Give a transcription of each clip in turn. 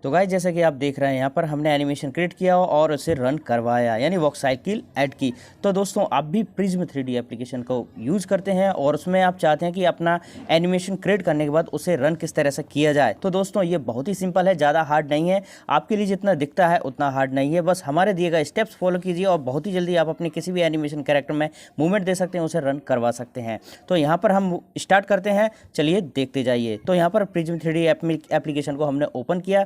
तो गाइस जैसे कि आप देख रहे हैं यहाँ पर हमने एनिमेशन क्रिएट किया और उसे रन करवाया यानी वॉक साइकिल ऐड की। तो दोस्तों आप भी प्रिज्म 3D एप्लीकेशन को यूज़ करते हैं और उसमें आप चाहते हैं कि अपना एनिमेशन क्रिएट करने के बाद उसे रन किस तरह से किया जाए। तो दोस्तों ये बहुत ही सिंपल है, ज़्यादा हार्ड नहीं है, आपके लिए जितना दिखता है उतना हार्ड नहीं है। बस हमारे दिए गए स्टेप्स फॉलो कीजिए और बहुत ही जल्दी आप अपने किसी भी एनिमेशन कैरेक्टर में मूवमेंट दे सकते हैं, उसे रन करवा सकते हैं। तो यहाँ पर हम स्टार्ट करते हैं, चलिए देखते जाइए। तो यहाँ पर प्रिज्म 3D एप्लीकेशन को हमने ओपन किया।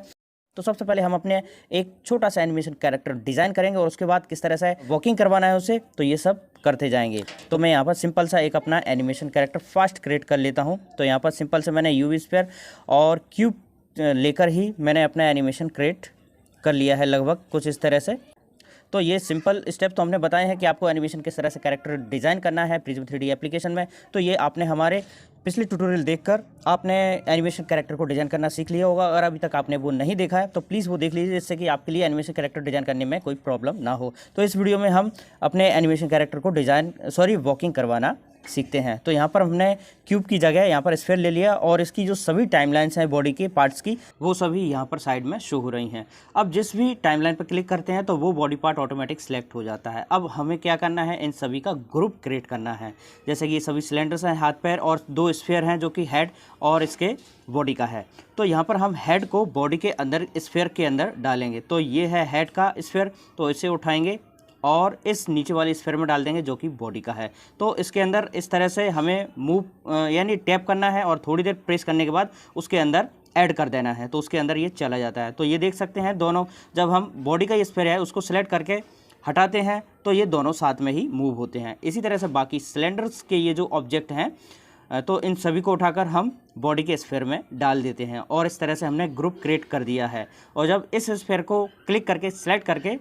तो सबसे पहले हम अपने एक छोटा सा एनिमेशन कैरेक्टर डिज़ाइन करेंगे और उसके बाद किस तरह से वॉकिंग करवाना है उसे, तो ये सब करते जाएंगे। तो मैं यहाँ पर सिंपल सा एक अपना एनिमेशन कैरेक्टर फास्ट क्रिएट कर लेता हूँ। तो यहाँ पर सिंपल से मैंने यूवी स्फीयर और क्यूब लेकर ही मैंने अपना एनिमेशन क्रिएट कर लिया है लगभग कुछ इस तरह से। तो ये सिंपल स्टेप तो हमने बताए हैं कि आपको एनिमेशन किस तरह से कैरेक्टर डिज़ाइन करना है प्रिज्म 3D एप्लीकेशन में। तो ये आपने हमारे पिछले ट्यूटोरियल देखकर आपने एनिमेशन कैरेक्टर को डिज़ाइन करना सीख लिया होगा। अगर अभी तक आपने वो नहीं देखा है तो प्लीज़ वो देख लीजिए, जिससे कि आपके लिए एनिमेशन कैरेक्टर डिज़ाइन करने में कोई प्रॉब्लम ना हो। तो इस वीडियो में हम अपने एनिमेशन कैरेक्टर को वॉकिंग करवाना सीखते हैं। तो यहाँ पर हमने क्यूब की जगह यहाँ पर स्फीयर ले लिया और इसकी जो सभी टाइमलाइंस हैं बॉडी के पार्ट्स की, वो सभी यहाँ पर साइड में शो हो रही हैं। अब जिस भी टाइमलाइन पर क्लिक करते हैं तो वो बॉडी पार्ट ऑटोमेटिक सिलेक्ट हो जाता है। अब हमें क्या करना है, इन सभी का ग्रुप क्रिएट करना है। जैसे कि ये सभी सिलेंडर्स हैं हाथ पैर और 2 स्फीयर हैं जो कि हेड और इसके बॉडी का है। तो यहाँ पर हम हेड को बॉडी के अंदर स्फीयर के अंदर डालेंगे। तो ये है हेड का स्फीयर, तो इसे उठाएंगे और इस नीचे वाले स्फीयर में डाल देंगे जो कि बॉडी का है। तो इसके अंदर इस तरह से हमें मूव यानी टैप करना है और थोड़ी देर प्रेस करने के बाद उसके अंदर ऐड कर देना है, तो उसके अंदर ये चला जाता है। तो ये देख सकते हैं दोनों, जब हम बॉडी का ये स्फीयर है उसको सेलेक्ट करके हटाते हैं तो ये दोनों साथ में ही मूव होते हैं। इसी तरह से बाकी सिलेंडर्स के ये जो ऑब्जेक्ट हैं तो इन सभी को उठाकर हम बॉडी के स्फीयर में डाल देते हैं और इस तरह से हमने ग्रुप क्रिएट कर दिया है। और जब इस स्फीयर को क्लिक करके सेलेक्ट करके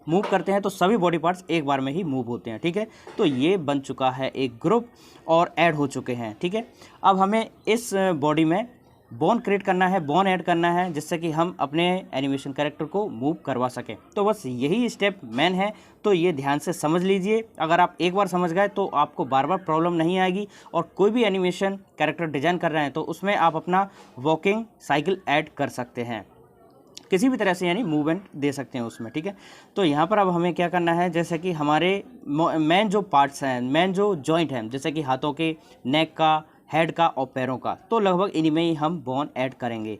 मूव करते हैं तो सभी बॉडी पार्ट्स एक बार में ही मूव होते हैं। ठीक है, तो ये बन चुका है एक ग्रुप और ऐड हो चुके हैं। ठीक है, अब हमें इस बॉडी में बोन क्रिएट करना है, बोन ऐड करना है, जिससे कि हम अपने एनिमेशन कैरेक्टर को मूव करवा सकें। तो बस यही स्टेप मेन है, तो ये ध्यान से समझ लीजिए। अगर आप एक बार समझ गए तो आपको बार बार प्रॉब्लम नहीं आएगी और कोई भी एनिमेशन कैरेक्टर डिज़ाइन कर रहे हैं तो उसमें आप अपना वॉकिंग साइकिल ऐड कर सकते हैं, किसी भी तरह से यानी मूवमेंट दे सकते हैं उसमें। ठीक है, तो यहाँ पर अब हमें क्या करना है, जैसे कि हमारे मेन जो पार्ट्स हैं, मेन जो जॉइंट हैं, जैसे कि हाथों के, नेक का, हेड का और पैरों का, तो लगभग इन्हीं में ही हम बोन ऐड करेंगे।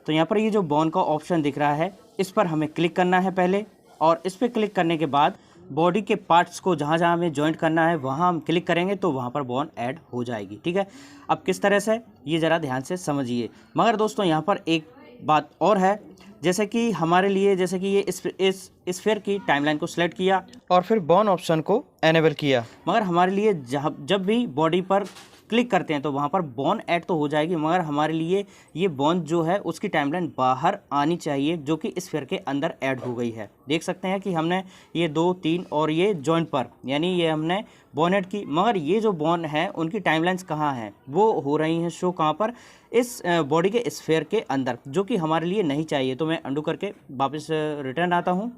तो यहाँ पर ये जो बोन का ऑप्शन दिख रहा है इस पर हमें क्लिक करना है पहले, और इस पर क्लिक करने के बाद बॉडी के पार्ट्स को जहाँ जहाँ हमें जॉइंट करना है वहाँ हम क्लिक करेंगे तो वहाँ पर बोन ऐड हो जाएगी। ठीक है, अब किस तरह से ये ज़रा ध्यान से समझिए। मगर दोस्तों यहाँ पर एक बात और है, जैसे कि हमारे लिए, जैसे कि ये इस स्फीयर की टाइमलाइन को सिलेक्ट किया और फिर बोन ऑप्शन को एनेबल किया, मगर हमारे लिए जब भी बॉडी पर क्लिक करते हैं तो वहाँ पर बोन ऐड तो हो जाएगी, मगर हमारे लिए ये बोन जो है उसकी टाइमलाइन बाहर आनी चाहिए, जो कि स्फीयर के अंदर ऐड हो गई है। देख सकते हैं कि हमने ये 2, 3 और ये जॉइंट पर यानी ये हमने बोन ऐड की, मगर ये जो बोन है उनकी टाइमलाइंस कहाँ हैं, वो हो रही हैं शो कहाँ पर, इस बॉडी के स्फीयर के अंदर, जो कि हमारे लिए नहीं चाहिए। तो मैं अंडू करके वापस रिटर्न आता हूँ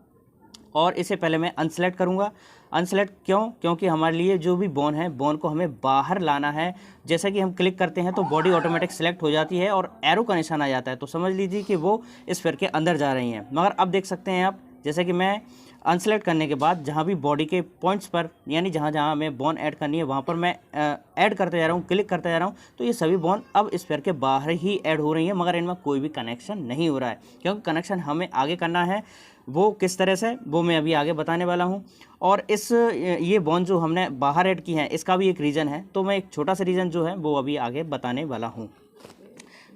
और इसे पहले मैं अनसेलेक्ट करूँगा। अनसेलेक्ट क्यों? क्योंकि हमारे लिए जो भी बोन है, बोन को हमें बाहर लाना है। जैसा कि हम क्लिक करते हैं तो बॉडी ऑटोमेटिक सेलेक्ट हो जाती है और एरो का निशान आ जाता है, तो समझ लीजिए कि वो स्फीयर के अंदर जा रही हैं। मगर अब देख सकते हैं आप, जैसे कि मैं अनसेलेक्ट करने के बाद जहाँ भी बॉडी के पॉइंट्स पर यानी जहाँ जहाँ हमें बोन ऐड करनी है वहाँ पर मैं ऐड करते जा रहा हूँ, क्लिक करते जा रहा हूँ, तो ये सभी बोन अब स्फीयर के बाहर ही ऐड हो रही हैं, मगर इनमें कोई भी कनेक्शन नहीं हो रहा है। क्योंकि कनेक्शन हमें आगे करना है, वो किस तरह से वो मैं अभी आगे बताने वाला हूँ। और ये बोन जो हमने बाहर ऐड की हैं इसका भी एक रीज़न है, तो मैं एक छोटा सा रीज़न जो है वो अभी आगे बताने वाला हूँ।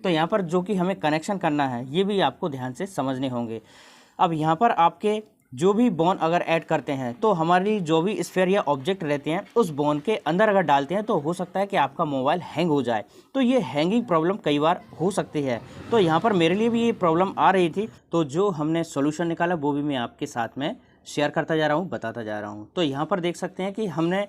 तो यहाँ पर जो कि हमें कनेक्शन करना है ये भी आपको ध्यान से समझने होंगे। अब यहाँ पर आपके जो भी बोन अगर ऐड करते हैं तो हमारी जो भी स्फीयर या ऑब्जेक्ट रहते हैं उस बोन के अंदर अगर डालते हैं तो हो सकता है कि आपका मोबाइल हैंग हो जाए। तो ये हैंगिंग प्रॉब्लम कई बार हो सकती है, तो यहाँ पर मेरे लिए भी ये प्रॉब्लम आ रही थी, तो जो हमने सॉल्यूशन निकाला वो भी मैं आपके साथ में शेयर करता जा रहा हूँ, बताता जा रहा हूँ। तो यहाँ पर देख सकते हैं कि हमने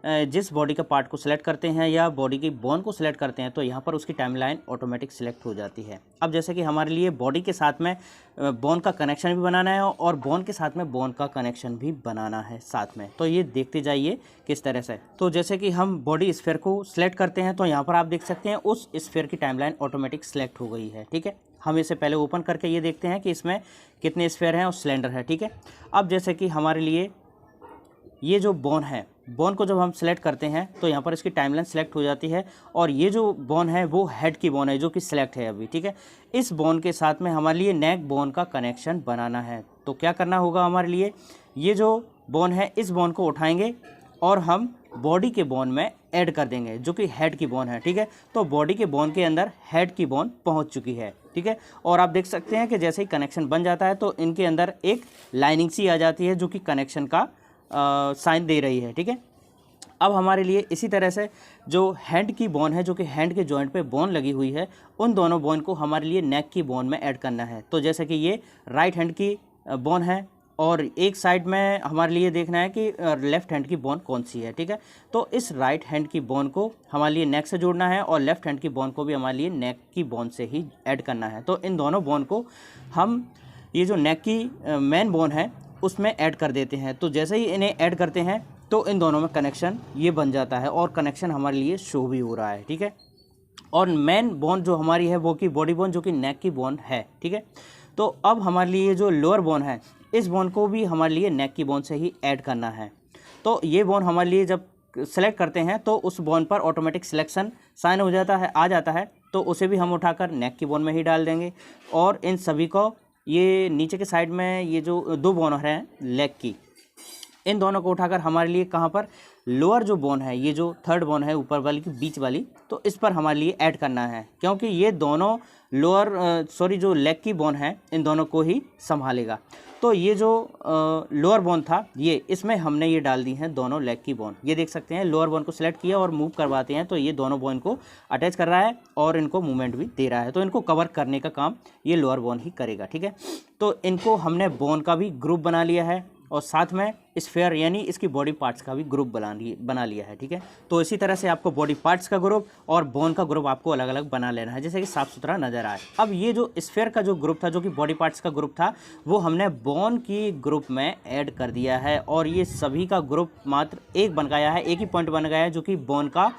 जिस बॉडी का पार्ट को सिलेक्ट करते हैं या बॉडी की बोन को सिलेक्ट करते हैं तो यहाँ पर उसकी टाइमलाइन ऑटोमेटिक सिलेक्ट हो जाती है। अब जैसे कि हमारे लिए बॉडी के साथ में बोन का कनेक्शन भी बनाना है और बोन के साथ में बोन का कनेक्शन भी बनाना है साथ में, तो ये देखते जाइए किस तरह से। तो जैसे कि हम बॉडी स्फीयर को सिलेक्ट करते हैं तो यहाँ पर आप देख सकते हैं उस स्फीयर की टाइमलाइन ऑटोमेटिक सिलेक्ट हो गई है। ठीक है, हम इसे पहले ओपन करके ये देखते हैं कि इसमें कितने स्फीयर हैं और सिलेंडर है। ठीक है, अब जैसे कि हमारे लिए ये जो बोन है, बोन को जब हम सेलेक्ट करते हैं तो यहाँ पर इसकी टाइमलाइन सेलेक्ट हो जाती है और ये जो बोन है वो हेड की बोन है जो कि सिलेक्ट है अभी। ठीक है, इस बोन के साथ में हमारे लिए नेक बोन का कनेक्शन बनाना है। तो क्या करना होगा हमारे लिए, ये जो बोन है इस बोन को उठाएंगे और हम बॉडी के बोन में ऐड कर देंगे जो कि हेड की बोन है। ठीक है, तो बॉडी के बोन के अंदर हेड की बोन पहुंच चुकी है। ठीक है, और आप देख सकते हैं कि जैसे ही कनेक्शन बन जाता है तो इनके अंदर एक लाइनिंग सी आ जाती है जो कि कनेक्शन का साइन दे रही है। ठीक है, अब हमारे लिए इसी तरह से जो हैंड की बोन है, जो कि हैंड के जॉइंट पे बोन लगी हुई है, उन दोनों बोन को हमारे लिए नेक की बोन में ऐड करना है। तो जैसे कि ये राइट हैंड की बोन है और एक साइड में हमारे लिए देखना है कि लेफ़्ट हैंड की बोन कौन सी है। ठीक है, तो इस राइट हैंड की बोन को हमारे लिए नेक से जोड़ना है और लेफ़्ट हैंड की बोन को भी हमारे लिए नेक की बोन से ही ऐड करना है। तो इन दोनों बोन को हम ये जो नेक की मेन बोन है उसमें ऐड कर देते हैं। तो जैसे ही इन्हें ऐड करते हैं तो इन दोनों में कनेक्शन ये बन जाता है और कनेक्शन हमारे लिए शो भी हो रहा है। ठीक है, और मेन बोन जो हमारी है वो की बॉडी बोन जो कि नेक की बोन है। ठीक है, तो अब हमारे लिए जो लोअर बोन है इस बोन को भी हमारे लिए नेक की बोन से ही ऐड करना है। तो ये बोन हमारे लिए जब सेलेक्ट करते हैं तो उस बोन पर ऑटोमेटिक सिलेक्शन साइन हो जाता है, आ जाता है, तो उसे भी हम उठाकर नेक की बोन में ही डाल देंगे। और इन सभी को ये नीचे के साइड में ये जो दो बोन हैं लेग की, इन दोनों को उठाकर हमारे लिए कहाँ पर लोअर जो बोन है, ये जो थर्ड बोन है ऊपर वाली की बीच वाली, तो इस पर हमारे लिए ऐड करना है क्योंकि ये दोनों जो लेग की बोन है इन दोनों को ही संभालेगा। तो ये जो लोअर बोन था ये इसमें हमने ये डाल दी हैं दोनों लेग की बोन। ये देख सकते हैं लोअर बोन को सिलेक्ट किया और मूव करवाते हैं तो ये दोनों बोन को अटैच कर रहा है और इनको मूवमेंट भी दे रहा है। तो इनको कवर करने का काम ये लोअर बोन ही करेगा। ठीक है, तो इनको हमने बोन का भी ग्रुप बना लिया है और साथ में स्फीयर यानी इसकी बॉडी पार्ट्स का भी ग्रुप बना लिया है। ठीक है, तो इसी तरह से आपको बॉडी पार्ट्स का ग्रुप और बोन का ग्रुप आपको अलग अलग बना लेना है जैसे कि साफ सुथरा नजर आए। अब ये जो स्फीयर का जो ग्रुप था जो कि बॉडी पार्ट्स का ग्रुप था वो हमने बोन की ग्रुप में ऐड कर दिया है और ये सभी का ग्रुप मात्र एक बन गया है, एक ही पॉइंट बन गया है जो कि बोन का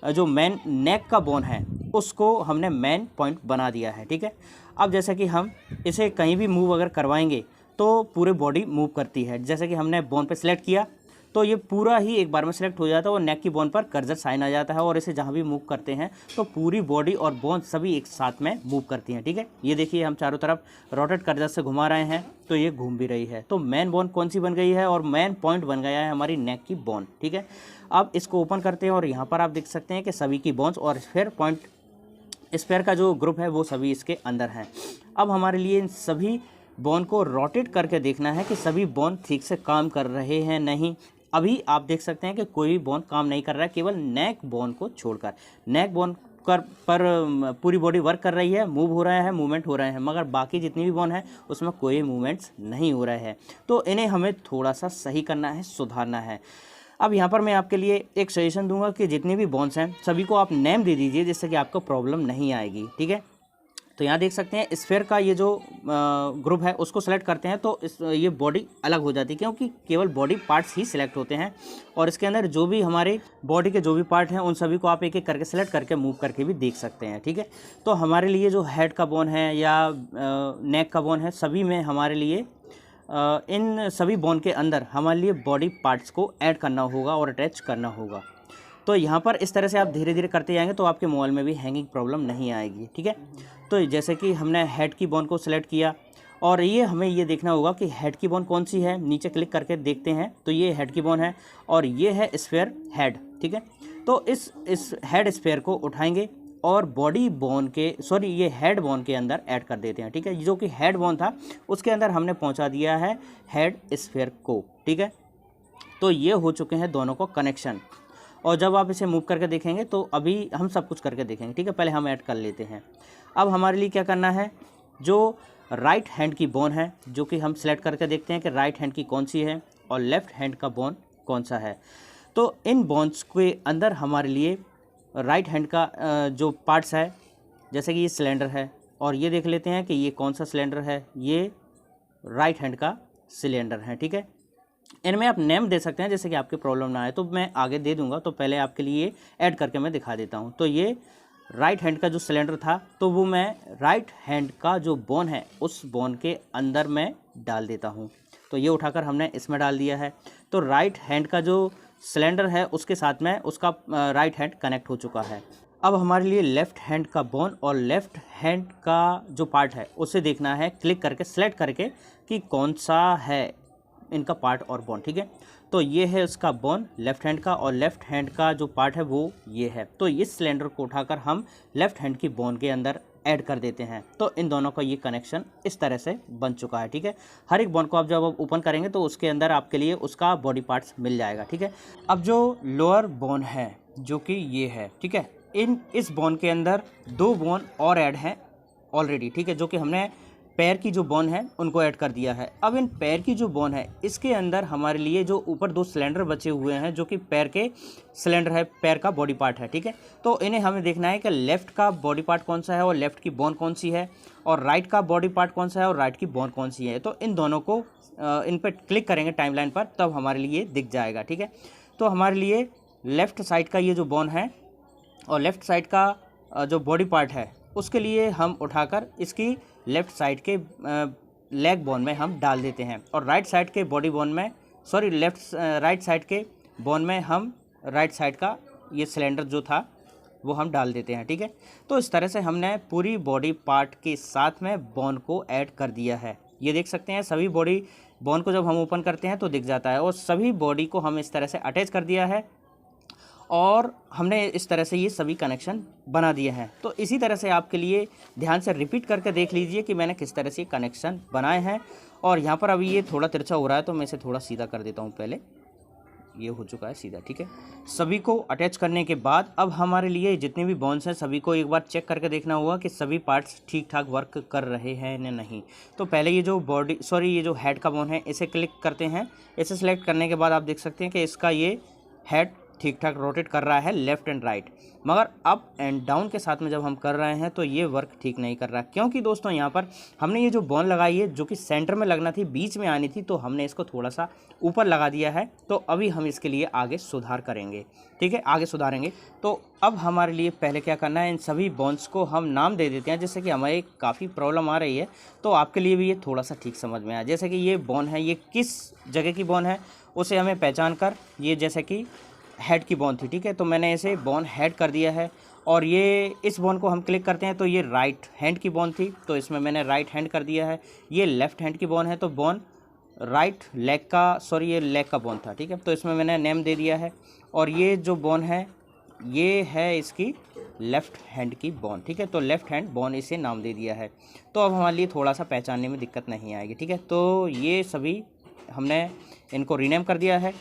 जो मेन नेक का बोन है उसको हमने मेन पॉइंट बना दिया है। ठीक है, अब जैसे कि हम इसे कहीं भी मूव अगर करवाएंगे तो पूरे बॉडी मूव करती है। जैसे कि हमने बोन पे सिलेक्ट किया तो ये पूरा ही एक बार में सिलेक्ट हो जाता है और नेक की बोन पर कर्सर साइन आ जाता है और इसे जहाँ भी मूव करते हैं तो पूरी बॉडी और बोन सभी एक साथ में मूव करती हैं। ठीक है, ये देखिए हम चारों तरफ रोटेट कर्सर से घुमा रहे हैं तो ये घूम भी रही है। तो मेन बोन कौन सी बन गई है और मेन पॉइंट बन गया है हमारी नेक की बोन। ठीक है, अब इसको ओपन करते हैं और यहाँ पर आप देख सकते हैं कि सभी की बोन्स और फिर पॉइंट स्फीयर का जो ग्रुप है वो सभी इसके अंदर हैं। अब हमारे लिए इन सभी बोन को रोटेट करके देखना है कि सभी बोन ठीक से काम कर रहे हैं नहीं। अभी आप देख सकते हैं कि कोई भी बोन काम नहीं कर रहा है, केवल नेक बोन को छोड़कर। नेक बोन पर पूरी बॉडी वर्क कर रही है, मूव हो रहा है, मूवमेंट हो रहे हैं, मगर बाकी जितनी भी बोन है उसमें कोई मूवमेंट्स नहीं हो रहे हैं। तो इन्हें हमें थोड़ा सा सही करना है, सुधारना है। अब यहाँ पर मैं आपके लिए एक सजेशन दूंगा कि जितनी भी बोन्स हैं सभी को आप नेम दे दीजिए जिससे कि आपको प्रॉब्लम नहीं आएगी। ठीक है, तो यहाँ देख सकते हैं स्फीयर का ये जो ग्रुप है उसको सेलेक्ट करते हैं तो ये बॉडी अलग हो जाती है क्योंकि केवल बॉडी पार्ट्स ही सिलेक्ट होते हैं और इसके अंदर जो भी हमारे बॉडी के जो भी पार्ट हैं उन सभी को आप एक एक करके सेलेक्ट करके मूव करके भी देख सकते हैं। ठीक है, तो हमारे लिए जो हेड का बोन है या नेक का बोन है सभी में हमारे लिए इन सभी बोन के अंदर हमारे लिए बॉडी पार्ट्स को ऐड करना होगा और अटैच करना होगा। तो यहाँ पर इस तरह से आप धीरे धीरे करते जाएंगे तो आपके मोबाइल में भी हैंगिंग प्रॉब्लम नहीं आएगी। ठीक है, तो जैसे कि हमने हेड की बोन को सिलेक्ट किया और ये हमें ये देखना होगा कि हेड की बोन कौन सी है। नीचे क्लिक करके देखते हैं तो ये हेड की बोन है और ये है स्फीयर हेड। ठीक है, तो इस हेड स्फीयर को उठाएंगे और बॉडी बोन के ये हेड बोन के अंदर ऐड कर देते हैं। ठीक है, जो कि हेड बोन था उसके अंदर हमने पहुँचा दिया है हेड स्फीयर को। ठीक है, तो ये हो चुके हैं दोनों को कनेक्शन और जब आप इसे मूव करके देखेंगे तो अभी हम सब कुछ करके देखेंगे। ठीक है, पहले हम ऐड कर लेते हैं। अब हमारे लिए क्या करना है, जो राइट हैंड की बोन है जो कि हम सेलेक्ट करके देखते हैं कि राइट हैंड की कौन सी है और लेफ़्ट हैंड का बोन कौन सा है। तो इन बोन्स के अंदर हमारे लिए राइट हैंड का जो पार्ट्स है जैसे कि ये सिलेंडर है और ये देख लेते हैं कि ये कौन सा सिलेंडर है, ये राइट हैंड का सिलेंडर है। ठीक है, इनमें आप नेम दे सकते हैं जैसे कि आपकी प्रॉब्लम ना आए, तो मैं आगे दे दूंगा। तो पहले आपके लिए ऐड करके मैं दिखा देता हूं। तो ये राइट हैंड का जो सिलेंडर था तो वो मैं राइट हैंड का जो बोन है उस बोन के अंदर मैं डाल देता हूँ। तो ये उठाकर हमने इसमें डाल दिया है। तो राइट हैंड का जो सिलेंडर है उसके साथ में उसका राइट हैंड कनेक्ट हो चुका है। अब हमारे लिए लेफ़्ट हैंड का बोन और लेफ़्ट हैंड का जो पार्ट है उसे देखना है, क्लिक करके सेलेक्ट करके कि कौन सा है इनका पार्ट और बोन। ठीक है, तो ये है उसका बोन लेफ़्ट हैंड का और लेफ़्ट हैंड का जो पार्ट है वो ये है। तो इस सिलेंडर को उठाकर हम लेफ़्ट हैंड की बोन के अंदर ऐड कर देते हैं। तो इन दोनों का ये कनेक्शन इस तरह से बन चुका है। ठीक है, हर एक बोन को आप जब आप ओपन करेंगे तो उसके अंदर आपके लिए उसका बॉडी पार्ट्स मिल जाएगा। ठीक है, अब जो लोअर बोन है जो कि ये है, ठीक है, इस बोन के अंदर 2 बोन और ऐड हैं ऑलरेडी। ठीक है, जो कि हमने पैर की जो बोन है उनको ऐड कर दिया है। अब इन पैर की जो बोन है इसके अंदर हमारे लिए जो ऊपर 2 सिलेंडर बचे हुए हैं जो कि पैर के सिलेंडर है, पैर का बॉडी पार्ट है। ठीक है, तो इन्हें हमें देखना है कि लेफ़्ट का बॉडी पार्ट कौन सा है और लेफ़्ट की बोन कौन सी है, और राइट का बॉडी पार्ट कौन सा है और राइट की बोन कौन सी है। तो इन दोनों को इन पर क्लिक करेंगे टाइमलाइन पर, तब हमारे लिए दिख जाएगा। ठीक है, तो हमारे लिए लेफ़्ट साइड का ये जो बोन है और लेफ़्ट साइड का जो बॉडी पार्ट है उसके लिए हम उठाकर इसकी लेफ़्ट साइड के लेग बोन में हम डाल देते हैं, और राइट साइड के बॉडी बोन में राइट साइड के बोन में हम राइट साइड का ये सिलेंडर जो था वो हम डाल देते हैं। ठीक है, तो इस तरह से हमने पूरी बॉडी पार्ट के साथ में बोन को ऐड कर दिया है। ये देख सकते हैं सभी बॉडी बोन को जब हम ओपन करते हैं तो दिख जाता है, और सभी बॉडी को हम इस तरह से अटैच कर दिया है और हमने इस तरह से ये सभी कनेक्शन बना दिए हैं। तो इसी तरह से आपके लिए ध्यान से रिपीट करके देख लीजिए कि मैंने किस तरह से कनेक्शन बनाए हैं। और यहाँ पर अभी ये थोड़ा तिरछा हो रहा है तो मैं इसे थोड़ा सीधा कर देता हूँ पहले। ये हो चुका है सीधा। ठीक है, सभी को अटैच करने के बाद अब हमारे लिए जितने भी बोन्स हैं सभी को एक बार चेक करके देखना होगा कि सभी पार्ट्स ठीक ठाक वर्क कर रहे हैं या नहीं। तो पहले ये जो ये जो हेड का बोन है इसे क्लिक करते हैं। इसे सेलेक्ट करने के बाद आप देख सकते हैं कि इसका ये हेड ठीक ठाक रोटेट कर रहा है लेफ़्ट एंड राइट, मगर अप एंड डाउन के साथ में जब हम कर रहे हैं तो ये वर्क ठीक नहीं कर रहा, क्योंकि दोस्तों यहाँ पर हमने ये जो बोन लगाई है जो कि सेंटर में लगना थी, बीच में आनी थी, तो हमने इसको थोड़ा सा ऊपर लगा दिया है। तो अभी हम इसके लिए आगे सुधार करेंगे। ठीक है, आगे सुधारेंगे। तो अब हमारे लिए पहले क्या करना है, इन सभी बोन्स को हम नाम दे देते हैं, जैसे कि हमें काफ़ी प्रॉब्लम आ रही है तो आपके लिए भी ये थोड़ा सा ठीक समझ में आया। जैसे कि ये बोन है, ये किस जगह की बोन है उसे हमें पहचान कर, ये जैसे कि हेड की बोन थी। ठीक है, तो मैंने इसे बोन हेड कर दिया है, और ये इस बोन को हम क्लिक करते हैं तो ये राइट हैंड की बोन थी, तो इसमें मैंने राइट हैंड कर दिया है। ये लेफ़्ट हैंड की बोन है तो बोन राइट लेग का ये लेग का बोन था। ठीक है, तो इसमें मैंने नेम दे दिया है। और ये जो बोन है ये है इसकी लेफ़्ट हैंड की बोन। ठीक है, तो लेफ़्ट हैंड बोन इसे नाम दे दिया है। तो अब हमारे लिए थोड़ा सा पहचानने में दिक्कत नहीं आएगी। ठीक है, तो ये सभी हमने इनको रीनेम कर दिया है।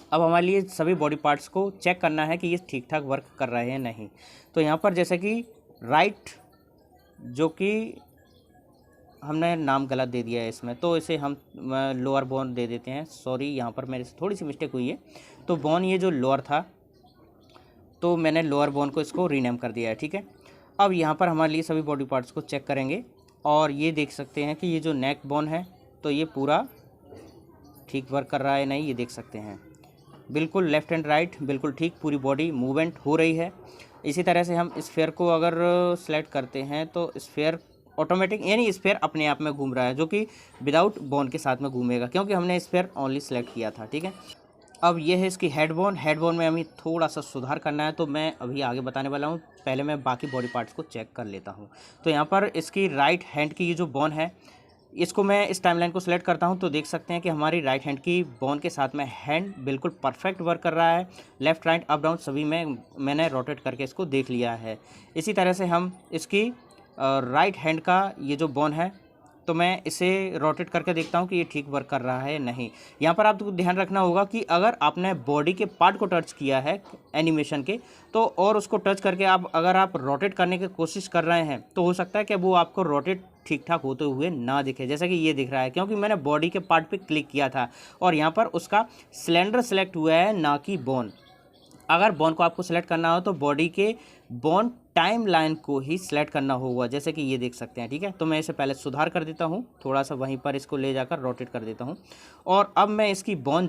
अब हमारे लिए सभी बॉडी पार्ट्स को चेक करना है कि ये ठीक ठाक वर्क कर रहे हैं नहीं। तो यहाँ पर जैसे कि राइट, जो कि हमने नाम गलत दे दिया है इसमें, तो इसे हम लोअर बोन दे देते हैं। यहाँ पर मेरे से थोड़ी सी मिस्टेक हुई है। तो बोन ये जो लोअर था तो मैंने लोअर बोन को इसको रीनेम कर दिया है। ठीक है, अब यहाँ पर हमारे लिए सभी बॉडी पार्ट्स को चेक करेंगे, और ये देख सकते हैं कि ये जो नेक बोन है तो ये पूरा ठीक वर्क कर रहा है नहीं, ये देख सकते हैं बिल्कुल लेफ़्ट एंड राइट बिल्कुल ठीक, पूरी बॉडी मूवमेंट हो रही है। इसी तरह से हम स्फेयर को अगर सेलेक्ट करते हैं तो स्फेयर ऑटोमेटिक, यानी स्फेयर अपने आप में घूम रहा है, जो कि विदाउट बोन के साथ में घूमेगा, क्योंकि हमने स्फेयर ओनली सेलेक्ट किया था। ठीक है, अब ये है इसकी हेड बोन में हमें थोड़ा सा सुधार करना है, तो मैं अभी आगे बताने वाला हूँ। पहले मैं बाकी बॉडी पार्ट्स को चेक कर लेता हूँ। तो यहाँ पर इसकी राइट हैंड की ये जो बोन है, इसको मैं इस टाइमलाइन को सिलेक्ट करता हूं तो देख सकते हैं कि हमारी राइट हैंड की बोन के साथ में हैंड बिल्कुल परफेक्ट वर्क कर रहा है। लेफ़्ट राइट अप डाउन सभी में मैंने रोटेट करके इसको देख लिया है। इसी तरह से हम इसकी राइट हैंड का ये जो बोन है तो मैं इसे रोटेट करके देखता हूं कि ये ठीक वर्क कर रहा है नहीं। यहाँ पर आपको ध्यान रखना होगा कि अगर आपने बॉडी के पार्ट को टच किया है एनिमेशन के, तो और उसको टच करके अगर आप रोटेट करने की कोशिश कर रहे हैं तो हो सकता है कि वो आपको रोटेट ठीक ठाक होते हुए ना दिखे, जैसा कि ये दिख रहा है, क्योंकि मैंने बॉडी के पार्ट पे क्लिक किया था और यहाँ पर उसका सिलेंडर सेलेक्ट हुआ है, ना कि बोन। अगर बोन को आपको सेलेक्ट करना हो तो बॉडी के बोन टाइम लाइन को ही सिलेक्ट करना होगा, जैसे कि ये देख सकते हैं। ठीक है, तो मैं इसे पहले सुधार कर देता हूँ, थोड़ा सा वहीं पर इसको ले जाकर रोटेट कर देता हूँ। और अब मैं इसकी बोन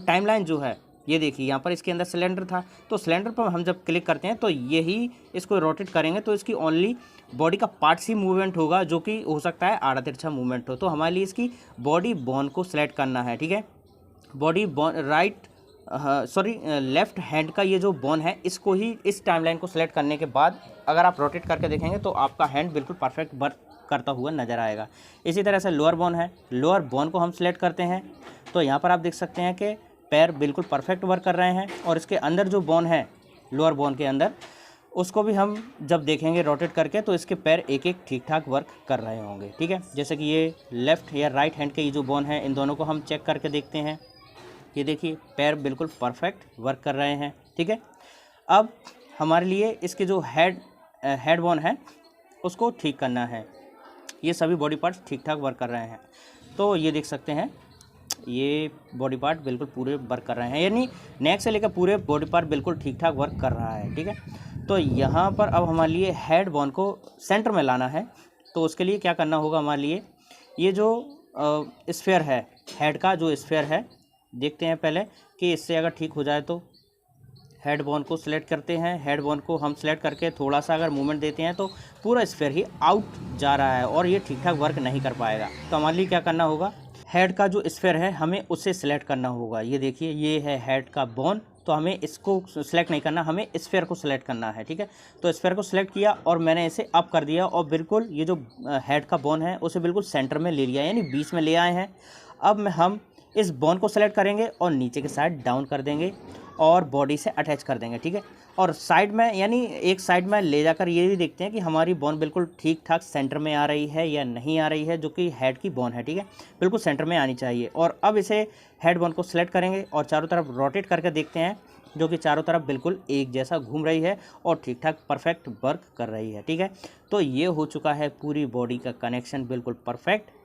टाइम लाइन जो है ये देखिए यहाँ पर इसके अंदर सिलेंडर था, तो सिलेंडर पर हम जब क्लिक करते हैं तो यही इसको रोटेट करेंगे तो इसकी ओनली बॉडी का पार्ट्स ही मूवमेंट होगा, जो कि हो सकता है आड़ा तिरछा मूवमेंट हो। तो हमारे लिए इसकी बॉडी बोन को सिलेक्ट करना है, ठीक है। बॉडी बोन लेफ्ट हैंड का ये जो बोन है इसको ही, इस टाइमलाइन को सिलेक्ट करने के बाद अगर आप रोटेट करके देखेंगे तो आपका हैंड बिल्कुल परफेक्ट वर्क करता हुआ नज़र आएगा। इसी तरह से लोअर बोन है, लोअर बोन को हम सिलेक्ट करते हैं तो यहाँ पर आप देख सकते हैं कि पैर बिल्कुल परफेक्ट वर्क कर रहे हैं। और इसके अंदर जो बोन है, लोअर बोन के अंदर, उसको भी हम जब देखेंगे रोटेट करके तो इसके पैर एक एक ठीक ठाक वर्क कर रहे होंगे, ठीक है। जैसे कि ये लेफ़्ट या राइट हैंड के ये जो बोन है, इन दोनों को हम चेक करके देखते हैं। ये देखिए पैर बिल्कुल परफेक्ट वर्क कर रहे हैं, ठीक है। अब हमारे लिए इसके जो हेड बोन है उसको ठीक करना है। ये सभी बॉडी पार्ट्स ठीक ठाक वर्क कर रहे हैं, तो ये देख सकते हैं ये बॉडी पार्ट बिल्कुल पूरे वर्क कर रहे हैं, यानी नेक से लेकर पूरे बॉडी पार्ट बिल्कुल ठीक ठाक वर्क कर रहा है, ठीक है। तो यहाँ पर अब हमारे लिए हेड बोन को सेंटर में लाना है, तो उसके लिए क्या करना होगा हमारे लिए, ये जो स्फीयर है, हेड का जो स्फीयर है, देखते हैं पहले कि इससे अगर ठीक हो जाए तो हेड बोन को सिलेक्ट करते हैं। हेड बोन को हम सिलेक्ट करके थोड़ा सा अगर मूवमेंट देते हैं तो पूरा स्फीयर ही आउट जा रहा है और ये ठीक ठाक वर्क नहीं कर पाएगा। तो हमारे लिए क्या करना होगा, हेड का जो स्फीयर है हमें उसे सिलेक्ट करना होगा। ये देखिए ये है हेड का बोन, तो हमें इसको सिलेक्ट नहीं करना, हमें स्फीयर को सिलेक्ट करना है, ठीक है। तो स्फीयर को सिलेक्ट किया और मैंने इसे अप कर दिया और बिल्कुल ये जो हेड का बोन है उसे बिल्कुल सेंटर में ले लिया, यानी बीच में ले आए हैं। अब हम इस बोन को सिलेक्ट करेंगे और नीचे के साइड डाउन कर देंगे और बॉडी से अटैच कर देंगे, ठीक है। और साइड में, यानी एक साइड में ले जाकर ये भी देखते हैं कि हमारी बोन बिल्कुल ठीक ठाक सेंटर में आ रही है या नहीं आ रही है, जो कि हेड की बोन है, ठीक है, बिल्कुल सेंटर में आनी चाहिए। और अब इसे हेड बोन को सिलेक्ट करेंगे और चारों तरफ रोटेट करके देखते हैं, जो कि चारों तरफ बिल्कुल एक जैसा घूम रही है और ठीक ठाक परफेक्ट वर्क कर रही है, ठीक है। तो ये हो चुका है पूरी बॉडी का कनेक्शन बिल्कुल परफेक्ट।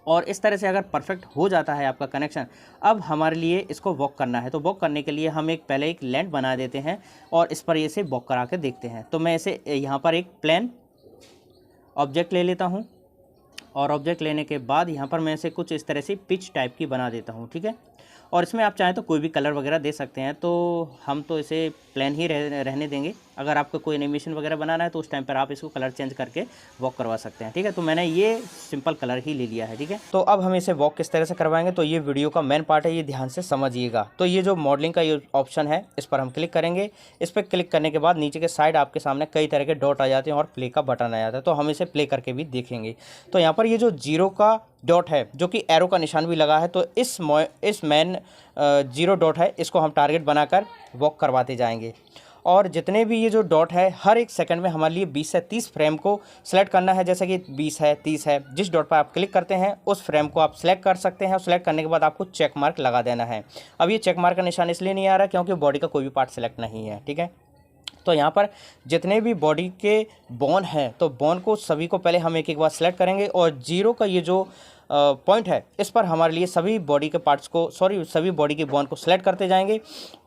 और इस तरह से अगर परफेक्ट हो जाता है आपका कनेक्शन, अब हमारे लिए इसको वॉक करना है। तो वॉक करने के लिए हम पहले एक लैंड बना देते हैं और इस पर इसे वॉक करा के देखते हैं। तो मैं इसे यहाँ पर एक प्लेन ऑब्जेक्ट ले लेता हूँ और ऑब्जेक्ट लेने के बाद यहाँ पर मैं इसे कुछ इस तरह से पिच टाइप की बना देता हूँ, ठीक है। और इसमें आप चाहें तो कोई भी कलर वगैरह दे सकते हैं, तो हम तो इसे प्लेन ही रहने देंगे। अगर आपको कोई एनिमेशन वगैरह बनाना है तो उस टाइम पर आप इसको कलर चेंज करके वॉक करवा सकते हैं, ठीक है। तो मैंने ये सिंपल कलर ही ले लिया है, ठीक है। तो अब हम इसे वॉक किस तरह से करवाएंगे, तो ये वीडियो का मेन पार्ट है, ये ध्यान से समझिएगा। तो ये जो मॉडलिंग का ये ऑप्शन है, इस पर हम क्लिक करेंगे। इस पर क्लिक करने के बाद नीचे के साइड आपके सामने कई तरह के डॉट आ जाते हैं और प्ले का बटन आ जाता है, तो हम इसे प्ले करके भी देखेंगे। तो यहाँ पर ये जो जीरो का डॉट है, जो कि एरो का निशान भी लगा है, तो इस मेन जीरो डॉट है, इसको हम टारगेट बनाकर वॉक करवाते जाएंगे। और जितने भी ये जो डॉट है, हर एक सेकंड में हमारे लिए 20 से 30 फ्रेम को सिलेक्ट करना है। जैसे कि 20 है, 30 है, जिस डॉट पर आप क्लिक करते हैं उस फ्रेम को आप सिलेक्ट कर सकते हैं और सिलेक्ट करने के बाद आपको चेक मार्क लगा देना है। अब ये चेक मार्क का निशान इसलिए नहीं आ रहा क्योंकि बॉडी का कोई भी पार्ट सिलेक्ट नहीं है, ठीक है। तो यहाँ पर जितने भी बॉडी के बोन हैं, तो बोन को सभी को पहले हम एक एक बार सिलेक्ट करेंगे और जीरो का ये जो पॉइंट है, इस पर हमारे लिए सभी बॉडी के पार्ट्स को, सभी बॉडी के बोन को सिलेक्ट करते जाएंगे।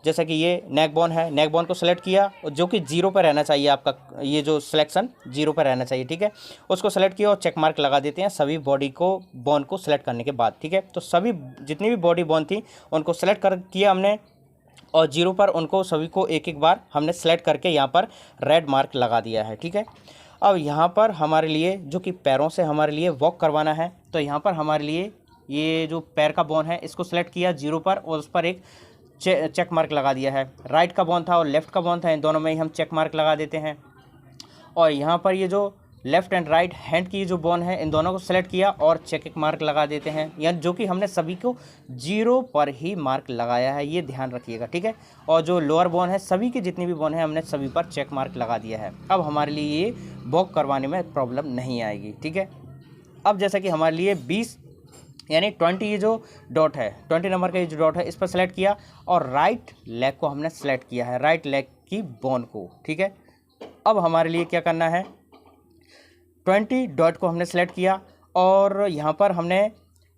जैसे कि ये नेक बोन है, नेक बोन को सिलेक्ट किया, जो कि जीरो पर रहना चाहिए, आपका ये जो सिलेक्शन जीरो पर रहना चाहिए, ठीक है। उसको सेलेक्ट किया और चेक मार्क लगा देते हैं सभी बॉडी को, बोन को सिलेक्ट करने के बाद, ठीक है। तो सभी जितनी भी बॉडी बोन थी उनको सिलेक्ट कर किया हमने और जीरो पर उनको सभी को एक एक बार हमने सेलेक्ट करके यहाँ पर रेड मार्क लगा दिया है, ठीक है। अब यहाँ पर हमारे लिए जो कि पैरों से हमारे लिए वॉक करवाना है, तो यहाँ पर हमारे लिए ये जो पैर का बोन है इसको सेलेक्ट किया जीरो पर और उस पर एक चेक मार्क लगा दिया है। राइट का बोन था और लेफ़्ट का बोन था, इन दोनों में ही हम चेक मार्क लगा देते हैं। और यहाँ पर ये जो लेफ़्ट एंड राइट हैंड की जो बोन है, इन दोनों को सेलेक्ट किया और चेक एक मार्क लगा देते हैं, यानी जो कि हमने सभी को जीरो पर ही मार्क लगाया है, ये ध्यान रखिएगा, ठीक है। और जो लोअर बोन है, सभी की जितनी भी बोन है हमने सभी पर चेक मार्क लगा दिया है। अब हमारे लिए ये वॉक करवाने में प्रॉब्लम नहीं आएगी, ठीक है। अब जैसा कि हमारे लिए 20 यानी 20 ये जो डॉट है, 20 नंबर का ये जो डॉट है, इस पर सेलेक्ट किया और राइट लेग को हमने सेलेक्ट किया है, राइट लेग की बोन को, ठीक है। अब हमारे लिए क्या करना है, 20 डॉट को हमने सेलेक्ट किया और यहाँ पर हमने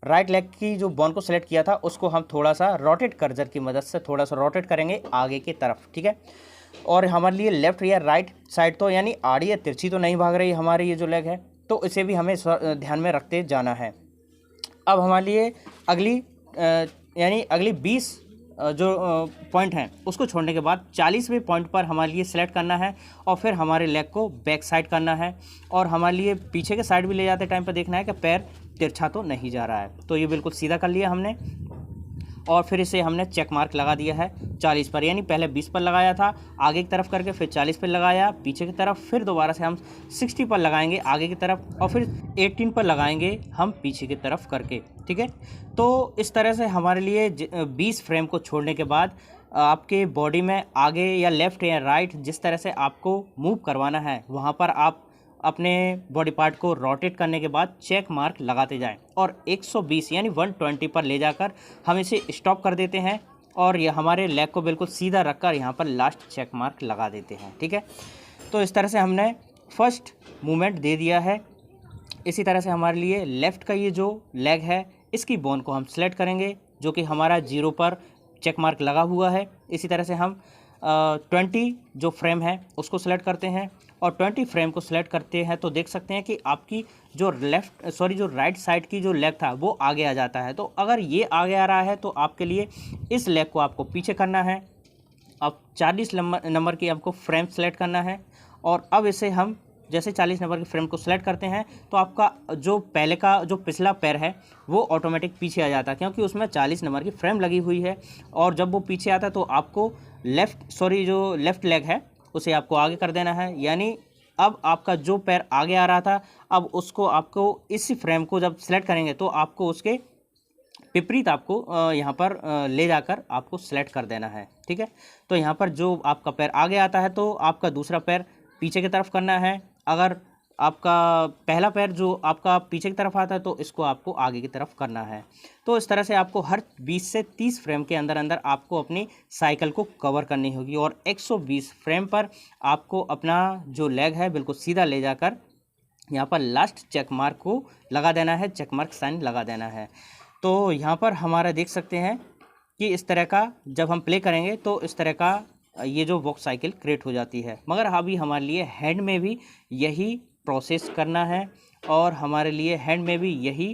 राइट लेग की जो बोन को सेलेक्ट किया था उसको हम थोड़ा सा रोटेट कर्सर की मदद से थोड़ा सा रोटेट करेंगे आगे की तरफ, ठीक है। और हमारे लिए लेफ़्ट या राइट साइड तो यानी आड़ी या तिरछी तो नहीं भाग रही हमारी ये जो लेग है, तो इसे भी हमें ध्यान में रखते जाना है। अब हमारे लिए अगली 20 जो पॉइंट हैं उसको छोड़ने के बाद 40वें पॉइंट पर हमारे लिए सेलेक्ट करना है और फिर हमारे लेग को बैक साइड करना है और हमारे लिए पीछे के साइड भी ले जाते टाइम पर देखना है कि पैर तिरछा तो नहीं जा रहा है। तो ये बिल्कुल सीधा कर लिया हमने और फिर इसे हमने चेक मार्क लगा दिया है 40 पर, यानी पहले 20 पर लगाया था आगे की तरफ करके, फिर 40 पर लगाया पीछे की तरफ, फिर दोबारा से हम 60 पर लगाएंगे आगे की तरफ और फिर 18 पर लगाएंगे हम पीछे की तरफ करके। ठीक है, तो इस तरह से हमारे लिए 20 फ्रेम को छोड़ने के बाद आपके बॉडी में आगे या लेफ़्ट या राइट जिस तरह से आपको मूव करवाना है वहाँ पर आप अपने बॉडी पार्ट को रोटेट करने के बाद चेक मार्क लगाते जाएं और 120 यानी 120 पर ले जाकर हम इसे स्टॉप कर देते हैं और यह हमारे लेग को बिल्कुल सीधा रखकर यहाँ पर लास्ट चेक मार्क लगा देते हैं। ठीक है, तो इस तरह से हमने फर्स्ट मूवमेंट दे दिया है। इसी तरह से हमारे लिए लेफ़्ट का ये जो लेग है इसकी बोन को हम सेलेक्ट करेंगे जो कि हमारा 0 पर चेक मार्क लगा हुआ है। इसी तरह से हम 20 जो फ्रेम है उसको सेलेक्ट करते हैं और 20 फ्रेम को सेलेक्ट करते हैं तो देख सकते हैं कि आपकी जो जो राइट साइड की जो लेग था वो आगे आ जाता है। तो अगर ये आगे आ रहा है तो आपके लिए इस लेग को आपको पीछे करना है। अब 40 नंबर की आपको फ्रेम सेलेक्ट करना है और अब इसे हम जैसे 40 नंबर की फ्रेम को सेलेक्ट करते हैं तो आपका जो पहले का जो पिछला पैर है वो ऑटोमेटिक पीछे आ जाता है क्योंकि उसमें 40 नंबर की फ्रेम लगी हुई है और जब वो पीछे आता है तो आपको जो लेफ़्ट लेग है उसे आपको आगे कर देना है। यानी अब आपका जो पैर आगे आ रहा था अब उसको आपको इसी फ्रेम को जब सेलेक्ट करेंगे तो आपको उसके विपरीत आपको यहाँ पर ले जाकर आपको सेलेक्ट कर देना है। ठीक है, तो यहाँ पर जो आपका पैर आगे आता है तो आपका दूसरा पैर पीछे की तरफ करना है। अगर आपका पहला पैर जो आपका पीछे की तरफ आता है तो इसको आपको आगे की तरफ करना है। तो इस तरह से आपको हर 20 से 30 फ्रेम के अंदर अंदर आपको अपनी साइकिल को कवर करनी होगी और 120 फ्रेम पर आपको अपना जो लेग है बिल्कुल सीधा ले जाकर यहाँ पर लास्ट चेक मार्क को लगा देना है, चेक मार्क साइन लगा देना है। तो यहाँ पर हमारा देख सकते हैं कि इस तरह का जब हम प्ले करेंगे तो इस तरह का ये जो वॉक साइकिल क्रिएट हो जाती है। मगर अभी हमारे लिए हैंड में भी यही प्रोसेस करना है और हमारे लिए हैंड में भी यही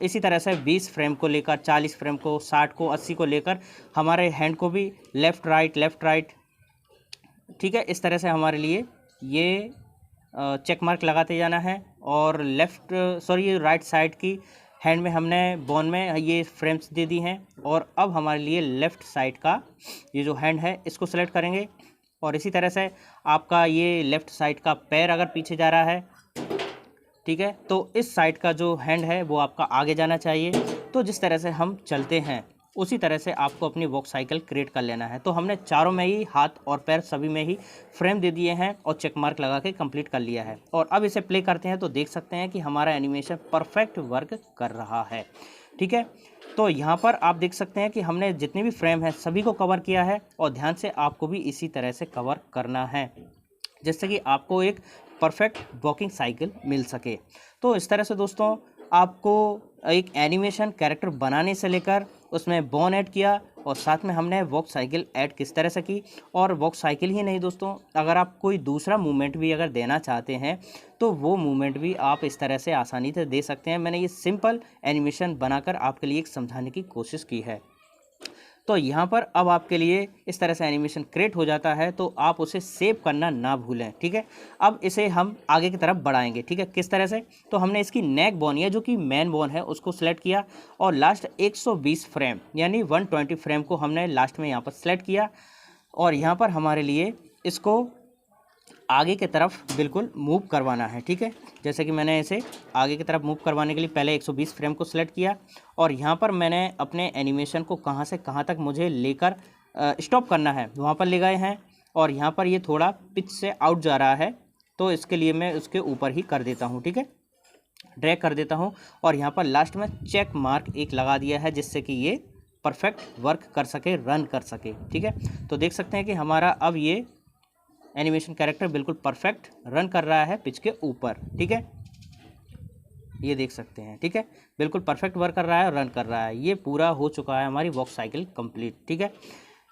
इसी तरह से 20 फ्रेम को लेकर 40 फ्रेम को 60 को 80 को लेकर हमारे हैंड को भी लेफ़्ट राइट। ठीक है, इस तरह से हमारे लिए ये चेक मार्क लगाते जाना है और राइट साइड की हैंड में हमने बोन में ये फ्रेम्स दे दी हैं और अब हमारे लिए लेफ़्ट साइड का ये जो हैंड है इसको सेलेक्ट करेंगे और इसी तरह से आपका ये लेफ़्ट साइड का पैर अगर पीछे जा रहा है, ठीक है, तो इस साइड का जो हैंड है वो आपका आगे जाना चाहिए। तो जिस तरह से हम चलते हैं उसी तरह से आपको अपनी वॉक साइकिल क्रिएट कर लेना है। तो हमने चारों में ही हाथ और पैर सभी में ही फ्रेम दे दिए हैं और चेक मार्क लगा के कंप्लीट कर लिया है और अब इसे प्ले करते हैं तो देख सकते हैं कि हमारा एनिमेशन परफेक्ट वर्क कर रहा है। ठीक है, तो यहाँ पर आप देख सकते हैं कि हमने जितने भी फ्रेम हैं सभी को कवर किया है और ध्यान से आपको भी इसी तरह से कवर करना है जिससे कि आपको एक परफेक्ट वॉकिंग साइकिल मिल सके। तो इस तरह से दोस्तों आपको एक एनिमेशन कैरेक्टर बनाने से लेकर उसमें बोन ऐड किया और साथ में हमने वॉक साइकिल ऐड किस तरह से की। और वॉक साइकिल ही नहीं दोस्तों, अगर आप कोई दूसरा मूवमेंट भी अगर देना चाहते हैं तो वो मूवमेंट भी आप इस तरह से आसानी से दे सकते हैं। मैंने ये सिंपल एनिमेशन बनाकर आपके लिए एक समझाने की कोशिश की है। तो यहाँ पर अब आपके लिए इस तरह से एनिमेशन क्रिएट हो जाता है तो आप उसे सेव करना ना भूलें। ठीक है, अब इसे हम आगे की तरफ बढ़ाएंगे। ठीक है, किस तरह से, तो हमने इसकी नेक बोन या जो कि मेन बोन है उसको सेलेक्ट किया और लास्ट 120 फ्रेम यानी 120 फ्रेम को हमने लास्ट में यहाँ पर सेलेक्ट किया और यहाँ पर हमारे लिए इसको आगे की तरफ बिल्कुल मूव करवाना है। ठीक है, जैसे कि मैंने इसे आगे की तरफ मूव करवाने के लिए पहले 120 फ्रेम को सेलेक्ट किया और यहाँ पर मैंने अपने एनिमेशन को कहाँ से कहाँ तक मुझे लेकर स्टॉप करना है वहाँ पर ले गए हैं और यहाँ पर ये थोड़ा पिच से आउट जा रहा है तो इसके लिए मैं उसके ऊपर ही कर देता हूँ। ठीक है, ड्रैग कर देता हूँ और यहाँ पर लास्ट में चेक मार्क एक लगा दिया है जिससे कि ये परफेक्ट वर्क कर सके, रन कर सके। ठीक है, तो देख सकते हैं कि हमारा अब ये एनिमेशन कैरेक्टर बिल्कुल परफेक्ट रन कर रहा है पिच के ऊपर। ठीक है, ये देख सकते हैं। ठीक है, बिल्कुल परफेक्ट वर्क कर रहा है, रन कर रहा है। ये पूरा हो चुका है हमारी वॉक साइकिल कंप्लीट। ठीक है,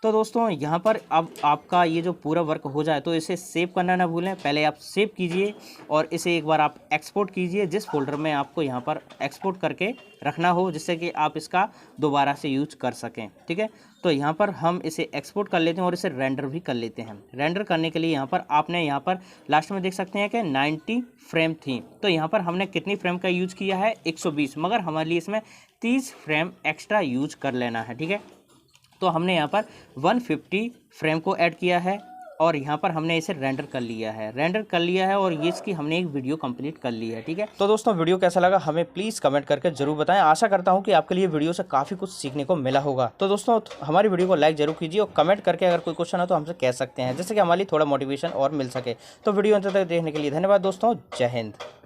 तो दोस्तों यहाँ पर अब आपका ये जो पूरा वर्क हो जाए तो इसे सेव करना ना भूलें। पहले आप सेव कीजिए और इसे एक बार आप एक्सपोर्ट कीजिए जिस फोल्डर में आपको यहाँ पर एक्सपोर्ट करके रखना हो, जिससे कि आप इसका दोबारा से यूज कर सकें। ठीक है, तो यहाँ पर हम इसे एक्सपोर्ट कर लेते हैं और इसे रेंडर भी कर लेते हैं। रेंडर करने के लिए यहाँ पर आपने यहाँ पर लास्ट में देख सकते हैं कि 90 फ्रेम थी, तो यहाँ पर हमने कितनी फ्रेम का यूज किया है 120, मगर हमारे लिए इसमें 30 फ्रेम एक्स्ट्रा यूज कर लेना है। ठीक है, तो हमने यहाँ पर 150 फ्रेम को ऐड किया है और यहाँ पर हमने इसे रेंडर कर लिया है और ये इसकी हमने एक वीडियो कंप्लीट कर ली है। ठीक है, तो दोस्तों वीडियो कैसा लगा हमें प्लीज़ कमेंट करके जरूर बताएं। आशा करता हूँ कि आपके लिए वीडियो से काफ़ी कुछ सीखने को मिला होगा। तो दोस्तों हमारी वीडियो को लाइक जरूर कीजिए और कमेंट करके अगर कोई क्वेश्चन हो तो हमसे कह सकते हैं, जिससे कि हमारे लिए थोड़ा मोटिवेशन और मिल सके। तो वीडियो अंत तक देखने के लिए धन्यवाद दोस्तों। जय हिंद।